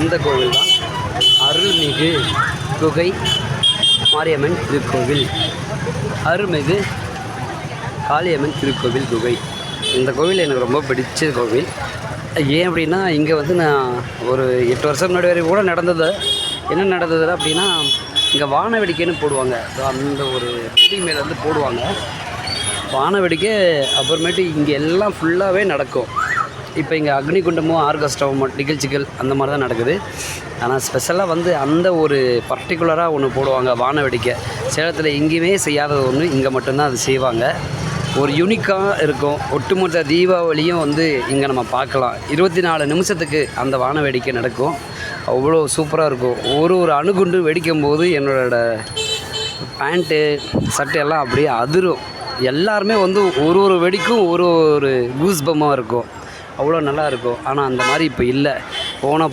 இந்த கோவில் தான் அருள்மிகு குகை மாரியம்மன் திருக்கோவில். அருள்மிகு காளியம்மன் திருக்கோவில் குகை. இந்த கோவில் எனக்கு ரொம்ப பிடிச்ச கோவில். ஏன் அப்படின்னா இங்கே வந்து நான் ஒரு 8 வருஷம் முன்னாடி வரைக்கும் கூட நடந்தது. என்ன நடந்தது அப்படின்னா இங்கே வான வேடிக்கைன்னு போடுவாங்க. அந்த ஒரு பில்டிங் மேலே வந்து போடுவாங்க வான வேடிக்கை. அப்புறமேட்டு இங்கே எல்லாம் ஃபுல்லாகவே நடக்கும். இப்போ இங்கே அக்னி குண்டமும் ஆர்கெஸ்ட்ராவும் நிகழ்ச்சிகள் அந்த மாதிரி தான் நடக்குது. ஆனால் ஸ்பெஷலாக வந்து அந்த ஒரு பர்டிகுலராக ஒன்று போடுவாங்க வான வேடிக்கை. சேலத்தில் எங்கேயுமே செய்யாதது ஒன்று இங்கே மட்டும்தான் அது செய்வாங்க. ஒரு யூனிக்காக இருக்கும். ஒட்டுமொத்த தீபாவளியும் வந்து இங்கே நம்ம பார்க்கலாம். 24 நிமிஷத்துக்கு அந்த வான வேடிக்கை நடக்கும். அவ்வளோ சூப்பராக இருக்கும். ஒரு அணுகுண்டு வெடிக்கும் போது என்னோடய பேண்ட்டு சட்டை எல்லாம் அப்படியே அதிரும். எல்லாருமே வந்து ஒரு வெடிக்கும் ஒரு கூஸ்பமாக இருக்கும். அவ்வளோ நல்லா இருக்கும். ஆனால் அந்த மாதிரி இப்போ இல்லை.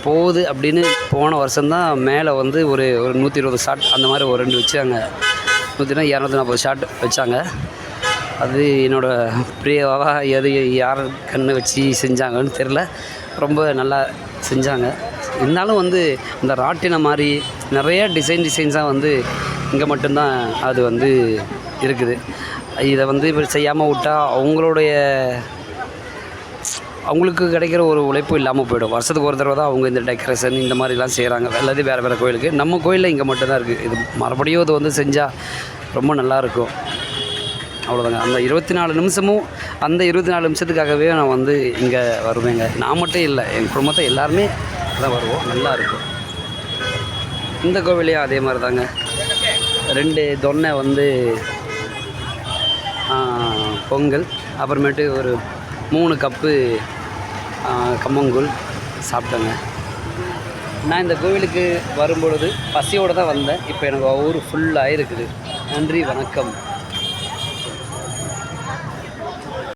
போகுது அப்படின்னு போன வருஷம்தான் மேலே வந்து ஒரு 120 ஷாட் அந்த மாதிரி ஒரு 2 வச்சாங்க. 240 ஷாட் வச்சாங்க. அது என்னோடய பிரியாவாக எது யார் கண்ணு வச்சு செஞ்சாங்கன்னு தெரில. ரொம்ப நல்லா செஞ்சாங்க. இருந்தாலும் வந்து இந்த ராட்டினம் மாதிரி நிறைய டிசைன்ஸாக வந்து இங்கே மட்டும்தான் அது வந்து இருக்குது. இதை வந்து இப்போ செய்யாமல் விட்டால் அவங்களுக்கு கிடைக்கிற ஒரு உழைப்பு இல்லாமல் போயிடும். வருஷத்துக்கு ஒரு தடவை தான் அவங்க இந்த டெக்கரேஷன் இந்த மாதிரிலாம் செய்கிறாங்க. எல்லாத்தையும் வேறு கோயிலுக்கு. நம்ம கோயிலில் இங்கே மட்டும்தான் இருக்குது. இது மறுபடியும் இது வந்து செஞ்சால் ரொம்ப நல்லாயிருக்கும். அவ்வளோதாங்க. அந்த 24 நிமிஷமும் அந்த 24 நிமிஷத்துக்காகவே நான் வந்து இங்கே வருவேங்க. நான் மட்டும் இல்லை, என் குடும்பத்தை எல்லாருமே தான் வருவோம். நல்லாயிருக்கும். இந்த கோவிலையும் அதே மாதிரி தாங்க. 2 தொன்னை வந்து பொங்கல், அப்புறமேட்டு ஒரு 3 கப்பு கம்மங்கூழ் சாப்பிட்டேங்க. நான் இந்த கோவிலுக்கு வரும்பொழுது பசியோடு தான் வந்தேன். இப்போ எனக்கு ஊர் ஃபுல்லாக இருக்குது. நன்றி, வணக்கம்.